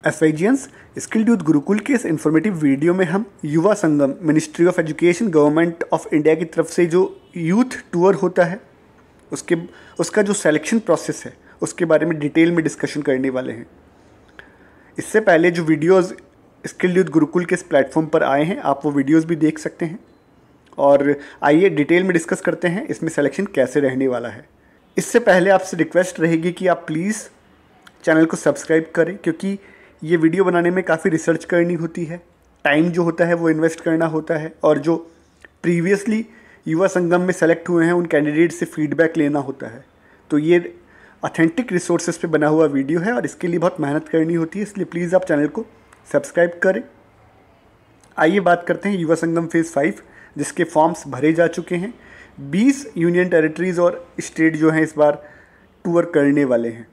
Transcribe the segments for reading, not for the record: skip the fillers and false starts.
एसवाईजियंस skilled youth Gurukul के इस informative video में हम Yuva Sangam ministry of education government of India की तरफ से जो यूथ टूर होता है उसका जो सिलेक्शन प्रोसेस है उसके बारे में डिटेल में डिस्कशन करने वाले हैं। इससे पहले जो वीडियोस स्किल्ड यूथ गुरुकुल के इस प्लेटफॉर्म पर आए हैं आप वो वीडियोस भी देख सकते हैं। और आइए डिटेल में डिस्कस करते हैं इसमें सिलेक्शन कैसे रहने वाला है। इससे पहले आपसे रिक्वेस्ट रहेगी कि आप प्लीज़ चैनल को सब्सक्राइब करें, क्योंकि ये वीडियो बनाने में काफ़ी रिसर्च करनी होती है, टाइम जो होता है वो इन्वेस्ट करना होता है, और जो प्रीवियसली युवा संगम में सेलेक्ट हुए हैं उन कैंडिडेट से फीडबैक लेना होता है। तो ये ऑथेंटिक रिसोर्सेज पे बना हुआ वीडियो है और इसके लिए बहुत मेहनत करनी होती है, इसलिए प्लीज़ आप चैनल को सब्सक्राइब करें। आइए बात करते हैं युवा संगम फेज़ 5 जिसके फॉर्म्स भरे जा चुके हैं। 20 यूनियन टेरिटरीज़ और स्टेट जो हैं इस बार टूर करने वाले हैं।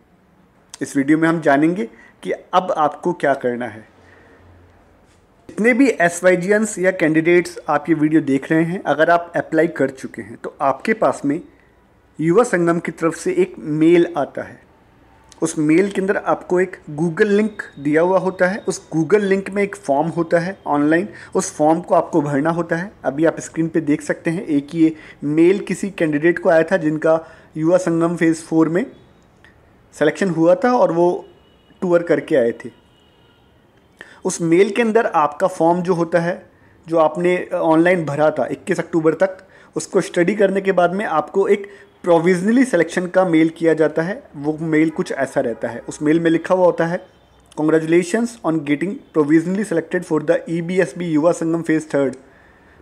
इस वीडियो में हम जानेंगे कि अब आपको क्या करना है। जितने भी एसवाईजियंस या कैंडिडेट्स आप ये वीडियो देख रहे हैं, अगर आप अप्लाई कर चुके हैं तो आपके पास में युवा संगम की तरफ से एक मेल आता है। उस मेल के अंदर आपको एक गूगल लिंक दिया हुआ होता है। उस गूगल लिंक में एक फॉर्म होता है ऑनलाइन, उस फॉर्म को आपको भरना होता है। अभी आप स्क्रीन पे देख सकते हैं एक ये मेल किसी कैंडिडेट को आया था जिनका युवा संगम फेज़ 4 में सिलेक्शन हुआ था और वो टूर करके आए थे। उस मेल के अंदर आपका फॉर्म जो होता है जो आपने ऑनलाइन भरा था 21 अक्टूबर तक, उसको स्टडी करने के बाद में आपको एक प्रोविजनली सिलेक्शन का मेल किया जाता है। वो मेल कुछ ऐसा रहता है, उस मेल में लिखा हुआ होता है congratulations on getting provisionally selected for the EBSB Yuva Sangam phase 3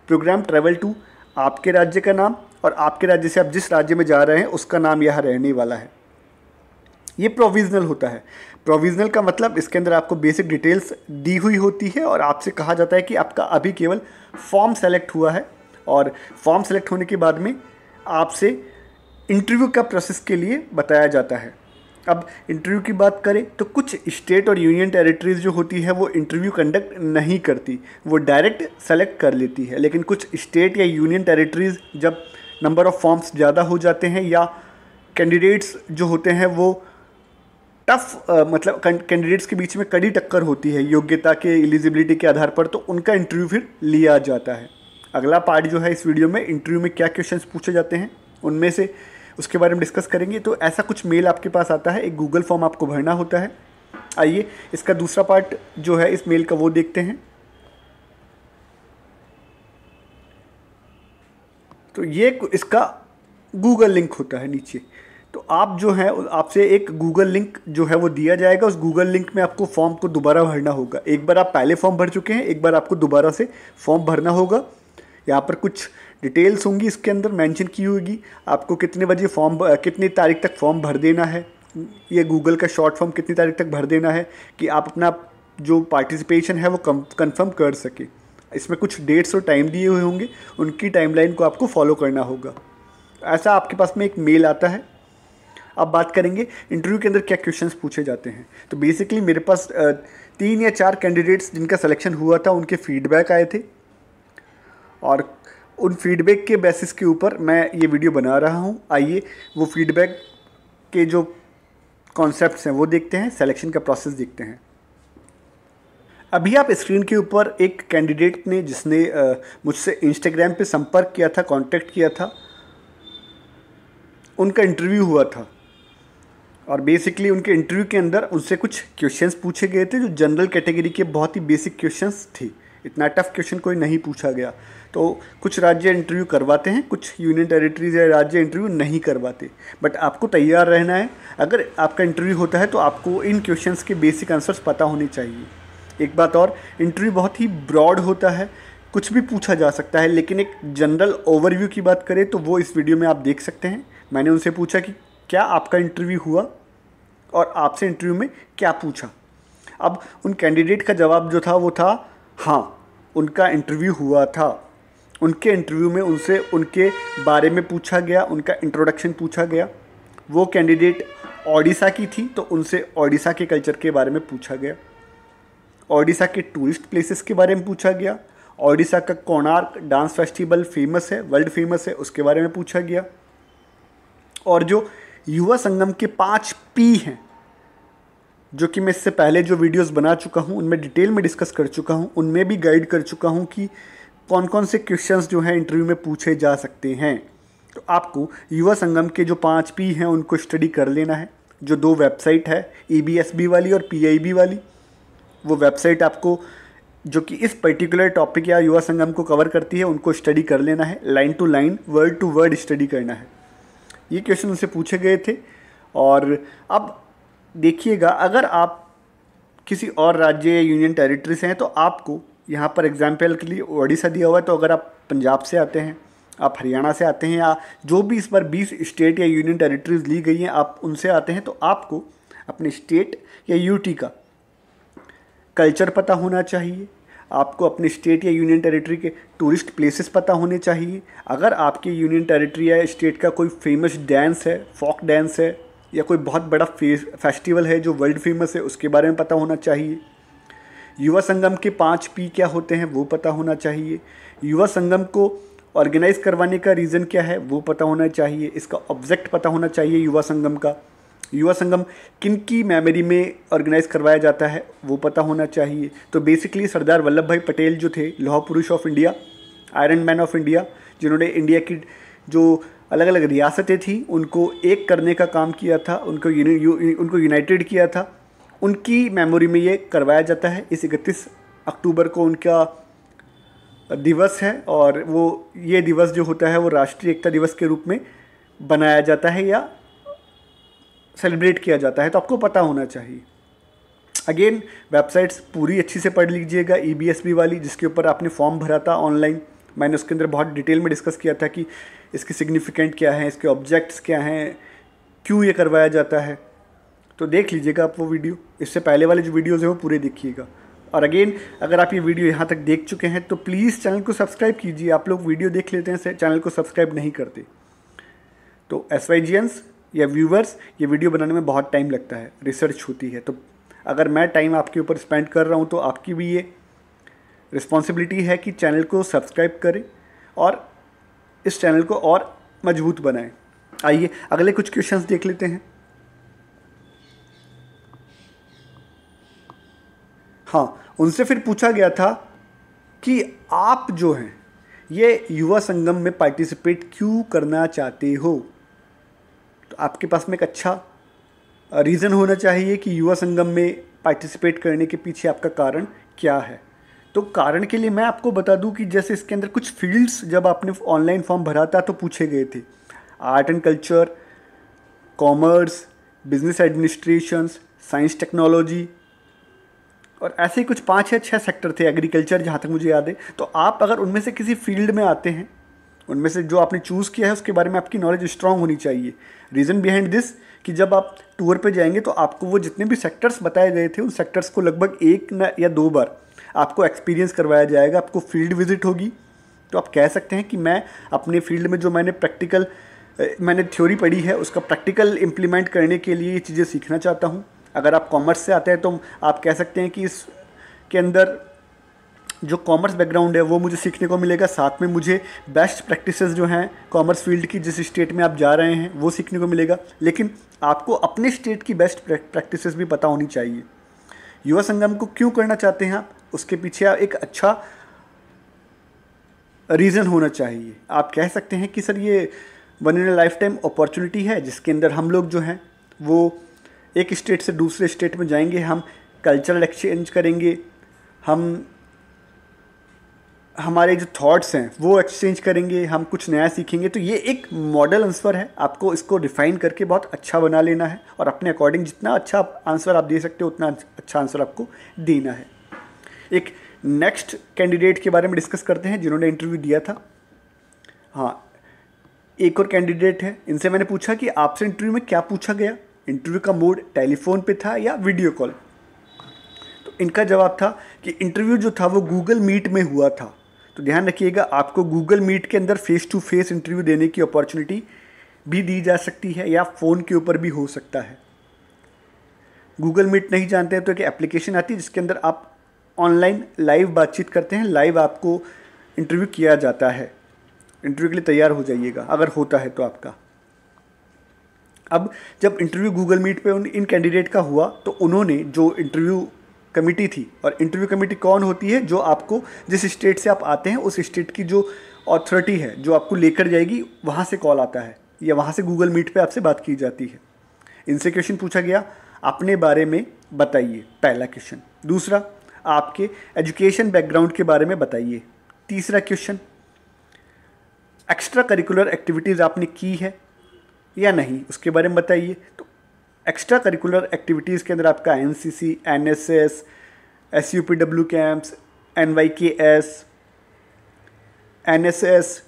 programme travel to, आपके राज्य का नाम और आपके राज्य से आप जिस राज्य में जा रहे हैं उसका नाम यहाँ रहने वाला है। ये प्रोविज़नल होता है। प्रोविज़नल का मतलब इसके अंदर आपको बेसिक डिटेल्स दी हुई होती है और आपसे कहा जाता है कि आपका अभी केवल फॉर्म सेलेक्ट हुआ है, और फॉर्म सेलेक्ट होने के बाद में आपसे इंटरव्यू का प्रोसेस के लिए बताया जाता है। अब इंटरव्यू की बात करें तो कुछ स्टेट और यूनियन टेरिटरीज़ जो होती है वो इंटरव्यू कंडक्ट नहीं करती, वो डायरेक्ट सेलेक्ट कर लेती है। लेकिन कुछ स्टेट या यूनियन टेरिटरीज़ जब नंबर ऑफ़ फॉर्म्स ज़्यादा हो जाते हैं या कैंडिडेट्स जो होते हैं वो टफ मतलब कैंडिडेट्स के बीच में कड़ी टक्कर होती है योग्यता के, एलिजिबिलिटी के आधार पर, तो उनका इंटरव्यू फिर लिया जाता है। अगला पार्ट जो है इस वीडियो में इंटरव्यू में क्या क्वेश्चंस पूछे जाते हैं उनमें से उसके बारे में डिस्कस करेंगे। तो ऐसा कुछ मेल आपके पास आता है, एक गूगल फॉर्म आपको भरना होता है। आइए इसका दूसरा पार्ट जो है इस मेल का वो देखते हैं। तो ये इसका गूगल लिंक होता है नीचे। तो आप जो है आपसे एक गूगल लिंक जो है वो दिया जाएगा। उस गूगल लिंक में आपको फॉर्म को दोबारा भरना होगा। एक बार आप पहले फॉर्म भर चुके हैं, एक बार आपको दोबारा से फॉर्म भरना होगा। यहाँ पर कुछ डिटेल्स होंगी इसके अंदर मेंशन की होगी, आपको कितने बजे फॉर्म, कितनी तारीख तक फॉर्म भर देना है, ये गूगल का शॉर्ट फॉर्म कितनी तारीख तक भर देना है कि आप अपना जो पार्टिसिपेशन है वो कंफर्म कर सके। इसमें कुछ डेट्स और टाइम दिए हुए होंगे, उनकी टाइमलाइन को आपको फॉलो करना होगा। ऐसा आपके पास में एक मेल आता है। अब बात करेंगे इंटरव्यू के अंदर क्या क्वेश्चंस पूछे जाते हैं। तो बेसिकली मेरे पास 3 या 4 कैंडिडेट्स जिनका सिलेक्शन हुआ था उनके फीडबैक आए थे, और उन फीडबैक के बेसिस के ऊपर मैं ये वीडियो बना रहा हूँ। आइए वो फीडबैक के जो कॉन्सेप्ट्स हैं वो देखते हैं, सिलेक्शन का प्रोसेस देखते हैं। अभी आप स्क्रीन के ऊपर एक कैंडिडेट ने जिसने मुझसे इंस्टाग्राम पे संपर्क किया था, कांटेक्ट किया था, उनका इंटरव्यू हुआ था। और बेसिकली उनके इंटरव्यू के अंदर उनसे कुछ क्वेश्चंस पूछे गए थे जो जनरल कैटेगरी के बहुत ही बेसिक क्वेश्चंस थे। इतना टफ क्वेश्चन कोई नहीं पूछा गया। तो कुछ राज्य इंटरव्यू करवाते हैं, कुछ यूनियन टेरिटरीज या राज्य इंटरव्यू नहीं करवाते, बट आपको तैयार रहना है। अगर आपका इंटरव्यू होता है तो आपको इन क्वेश्चंस के बेसिक आंसर्स पता होने चाहिए। एक बात और, इंटरव्यू बहुत ही ब्रॉड होता है, कुछ भी पूछा जा सकता है, लेकिन एक जनरल ओवरव्यू की बात करें तो वो इस वीडियो में आप देख सकते हैं। मैंने उनसे पूछा कि क्या आपका इंटरव्यू हुआ और आपसे इंटरव्यू में क्या पूछा। अब उन कैंडिडेट का जवाब जो था वो था हाँ, उनका इंटरव्यू हुआ था। उनके इंटरव्यू में उनसे उनके बारे में पूछा गया, उनका इंट्रोडक्शन पूछा गया। वो कैंडिडेट ओडिशा की थी तो उनसे ओडिशा के कल्चर के बारे में पूछा गया, ओडिशा के टूरिस्ट प्लेसेस के बारे में पूछा गया, ओडिशा का कोणार्क डांस फेस्टिवल फेमस है, वर्ल्ड फेमस है, उसके बारे में पूछा गया। और जो युवा संगम के 5 P हैं जो कि मैं इससे पहले जो वीडियोस बना चुका हूँ उनमें डिटेल में डिस्कस कर चुका हूँ, उनमें भी गाइड कर चुका हूँ कि कौन कौन से क्वेश्चंस जो हैं इंटरव्यू में पूछे जा सकते हैं। तो आपको युवा संगम के जो 5P हैं उनको स्टडी कर लेना है। जो 2 वेबसाइट है, EBSB वाली और PIB वाली, वो वेबसाइट आपको जो कि इस पर्टिकुलर टॉपिक या युवा संगम को कवर करती है उनको स्टडी कर लेना है। Line to line, word to word study करना है। ये क्वेश्चन उनसे पूछे गए थे। और अब देखिएगा, अगर आप किसी और राज्य या यूनियन टेरिटरी से हैं तो आपको यहाँ पर एग्जाम्पल के लिए ओडिशा दिया हुआ है। तो अगर आप पंजाब से आते हैं, आप हरियाणा से आते हैं, या जो भी इस बार 20 स्टेट या यूनियन टेरिटरीज ली गई हैं आप उनसे आते हैं, तो आपको अपने स्टेट या यूटी का कल्चर पता होना चाहिए। आपको अपने स्टेट या यूनियन टेरिटरी के टूरिस्ट प्लेसेस पता होने चाहिए। अगर आपके यूनियन टेरिटरी या स्टेट का कोई फेमस डांस है, फोक डांस है, या कोई बहुत बड़ा फेस्टिवल है जो वर्ल्ड फेमस है, उसके बारे में पता होना चाहिए। युवा संगम के 5P क्या होते हैं वो पता होना चाहिए। युवा संगम को ऑर्गेनाइज करवाने का रीज़न क्या है वो पता होना चाहिए। इसका ऑब्जेक्ट पता होना चाहिए युवा संगम का। युवा संगम किन की मेमोरी में ऑर्गेनाइज करवाया जाता है वो पता होना चाहिए। तो बेसिकली सरदार वल्लभ भाई पटेल जो थे, लौह पुरुष of India, iron man of India, जिन्होंने इंडिया की जो अलग अलग रियासतें थी उनको एक करने का काम किया था, उनको यूनाइटेड किया था, उनकी मेमोरी में ये करवाया जाता है। इस 31 अक्टूबर को उनका दिवस है और वो ये दिवस जो होता है वो राष्ट्रीय एकता दिवस के रूप में बनाया जाता है या सेलिब्रेट किया जाता है। तो आपको पता होना चाहिए। अगेन वेबसाइट्स पूरी अच्छी से पढ़ लीजिएगा। EBSB वाली जिसके ऊपर आपने फॉर्म भरा था ऑनलाइन, मैंने उसके अंदर बहुत डिटेल में डिस्कस किया था कि इसकी सिग्निफिकेंट क्या है, इसके ऑब्जेक्ट्स क्या हैं, क्यों ये करवाया जाता है। तो देख लीजिएगा आप वो वीडियो। इससे पहले वाले जो वीडियोज़ हैं वो पूरे देखिएगा। और अगेन अगर आप ये वीडियो यहाँ तक देख चुके हैं तो प्लीज़ चैनल को सब्सक्राइब कीजिए। आप लोग वीडियो देख लेते हैं, चैनल को सब्सक्राइब नहीं करते। तो SYGians या व्यूवर्स, ये वीडियो बनाने में बहुत टाइम लगता है, रिसर्च होती है। तो अगर मैं टाइम आपके ऊपर स्पेंड कर रहा हूँ तो आपकी भी ये रिस्पॉन्सिबिलिटी है कि चैनल को सब्सक्राइब करें और इस चैनल को और मजबूत बनाएं। आइए अगले कुछ क्वेश्चंस देख लेते हैं। हाँ, उनसे फिर पूछा गया था कि आप जो हैं ये युवा संगम में पार्टिसिपेट क्यों करना चाहते हो। तो आपके पास में एक अच्छा रीज़न होना चाहिए कि युवा संगम में पार्टिसिपेट करने के पीछे आपका कारण क्या है। तो कारण के लिए मैं आपको बता दूं कि जैसे इसके अंदर कुछ फील्ड्स जब आपने ऑनलाइन फॉर्म भरा था तो पूछे गए थे। Art and culture, commerce, business administration, science technology, और ऐसे ही कुछ 5 या 6 सेक्टर थे, एग्रीकल्चर जहाँ तक मुझे याद है। तो आप अगर उनमें से किसी फील्ड में आते हैं, उनमें से जो आपने चूज़ किया है उसके बारे में आपकी नॉलेज स्ट्रांग होनी चाहिए। रीज़न बिहाइंड दिस कि जब आप टूर पे जाएंगे तो आपको वो जितने भी सेक्टर्स बताए गए थे उन सेक्टर्स को लगभग 1 या 2 बार आपको एक्सपीरियंस करवाया जाएगा, आपको फील्ड विजिट होगी। तो आप कह सकते हैं कि मैं अपने फील्ड में जो मैंने थ्योरी पढ़ी है उसका प्रैक्टिकल इम्प्लीमेंट करने के लिए ये चीज़ें सीखना चाहता हूँ। अगर आप कॉमर्स से आते हैं तो आप कह सकते हैं कि इसके अंदर जो कॉमर्स बैकग्राउंड है वो मुझे सीखने को मिलेगा। साथ में मुझे बेस्ट प्रैक्टिसेस जो हैं कॉमर्स फील्ड की जिस स्टेट में आप जा रहे हैं वो सीखने को मिलेगा। लेकिन आपको अपने स्टेट की बेस्ट प्रैक्टिसेस भी पता होनी चाहिए। युवा संगम को क्यों करना चाहते हैं आप, उसके पीछे एक अच्छा रीज़न होना चाहिए। आप कह सकते हैं कि सर ये one in a life time opportunity है जिसके अंदर हम लोग जो हैं वो एक स्टेट से दूसरे स्टेट में जाएंगे, हम कल्चरल एक्सचेंज करेंगे, हम हमारे जो थॉट्स हैं वो एक्सचेंज करेंगे, हम कुछ नया सीखेंगे। तो ये एक मॉडल आंसर है, आपको इसको डिफ़ाइन करके बहुत अच्छा बना लेना है और अपने अकॉर्डिंग जितना अच्छा आंसर आप दे सकते हो उतना अच्छा आंसर आपको देना है। एक नेक्स्ट कैंडिडेट के बारे में डिस्कस करते हैं जिन्होंने इंटरव्यू दिया था। हाँ, एक और कैंडिडेट है, इनसे मैंने पूछा कि आपसे इंटरव्यू में क्या पूछा गया। इंटरव्यू का मोड टेलीफोन पे था या वीडियो कॉल। तो इनका जवाब था कि इंटरव्यू जो था वो गूगल मीट में हुआ था। तो ध्यान रखिएगा, आपको गूगल मीट के अंदर फेस टू फेस इंटरव्यू देने की अपॉर्चुनिटी भी दी जा सकती है या फ़ोन के ऊपर भी हो सकता है। गूगल मीट नहीं जानते हैं तो एक एप्लीकेशन आती है जिसके अंदर आप ऑनलाइन लाइव बातचीत करते हैं, लाइव आपको इंटरव्यू किया जाता है। इंटरव्यू के लिए तैयार हो जाइएगा अगर होता है तो आपका। अब जब इंटरव्यू गूगल मीट पे इन कैंडिडेट का हुआ तो उन्होंने जो इंटरव्यू कमेटी थी, और इंटरव्यू कमेटी कौन होती है, जो आपको जिस स्टेट से आप आते हैं उस स्टेट की जो अथॉरिटी है जो आपको लेकर जाएगी, वहाँ से कॉल आता है या वहाँ से गूगल मीट पे आपसे बात की जाती है। इनसे क्वेश्चन पूछा गया, अपने बारे में बताइए, पहला क्वेश्चन। दूसरा, आपके एजुकेशन बैकग्राउंड के बारे में बताइए। तीसरा क्वेश्चन, एक्स्ट्रा करिकुलर एक्टिविटीज़ आपने की है या नहीं, उसके बारे में बताइए। तो एक्स्ट्रा करिकुलर एक्टिविटीज़ के अंदर आपका NCC, NSS, SUPW camps, NYKS, NSS,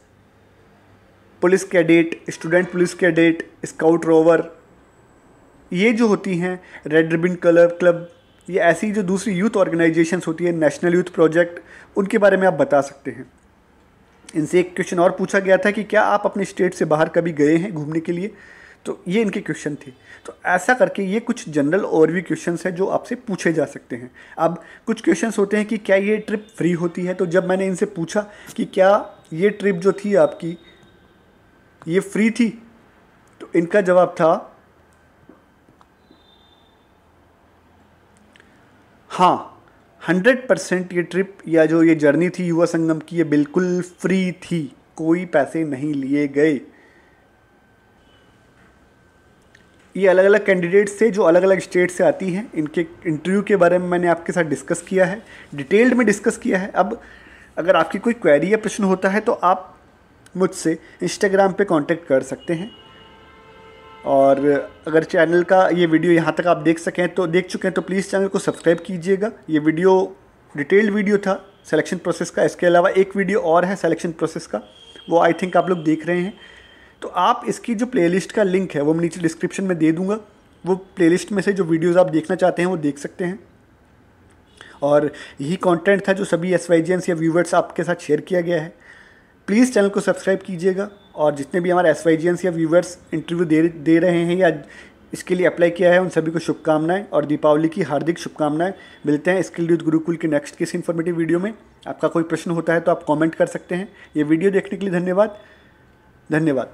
police cadet, student police cadet, scout rover, ये जो होती हैं, रेड रिबन क्लब, ये ऐसी जो दूसरी यूथ ऑर्गेनाइजेशंस होती है, नेशनल यूथ प्रोजेक्ट, उनके बारे में आप बता सकते हैं। इनसे एक क्वेश्चन और पूछा गया था कि क्या आप अपने स्टेट से बाहर कभी गए हैं घूमने के लिए, तो ये इनके क्वेश्चन थे। तो ऐसा करके ये कुछ जनरल और भी क्वेश्चंस हैं जो आपसे पूछे जा सकते हैं। अब कुछ क्वेश्चंस होते हैं कि क्या ये ट्रिप फ्री होती है, तो जब मैंने इनसे पूछा कि क्या ये ट्रिप जो थी आपकी ये फ्री थी, तो इनका जवाब था हाँ, 100% ये ट्रिप या जो ये जर्नी थी युवा संगम की, ये बिल्कुल फ्री थी, कोई पैसे नहीं लिए गए। ये अलग अलग कैंडिडेट्स थे जो अलग अलग स्टेट से आती हैं। इनके इंटरव्यू के बारे में मैंने आपके साथ डिस्कस किया है, डिटेल्ड में डिस्कस किया है। अब अगर आपकी कोई क्वेरी या प्रश्न होता है तो आप मुझसे इंस्टाग्राम पे कांटेक्ट कर सकते हैं। और अगर चैनल का ये वीडियो यहाँ तक आप देख चुके हैं तो प्लीज़ चैनल को सब्सक्राइब कीजिएगा। ये वीडियो डिटेल्ड वीडियो था सिलेक्शन प्रोसेस का। इसके अलावा एक वीडियो और है सिलेक्शन प्रोसेस का, वो आई थिंक आप लोग देख रहे हैं। तो आप इसकी जो प्लेलिस्ट का लिंक है वो मैं नीचे डिस्क्रिप्शन में दे दूँगा। वो प्लेलिस्ट में से जो वीडियोज़ आप देखना चाहते हैं वो देख सकते हैं। और यही कंटेंट था जो सभी SYGNs या व्यूवर्स आपके साथ शेयर किया गया है। प्लीज़ चैनल को सब्सक्राइब कीजिएगा। और जितने भी हमारे SYGNs या व्यूवर्स इंटरव्यू दे रहे हैं या इसके लिए अप्लाई किया है, उन सभी को शुभकामनाएं और दीपावली की हार्दिक शुभकामनाएं। मिलते हैं स्किल्ड यूथ गुरुकुल के नेक्स्ट किसी इन्फॉर्मेटिव वीडियो में। आपका कोई प्रश्न होता है तो आप कमेंट कर सकते हैं। ये वीडियो देखने के लिए धन्यवाद।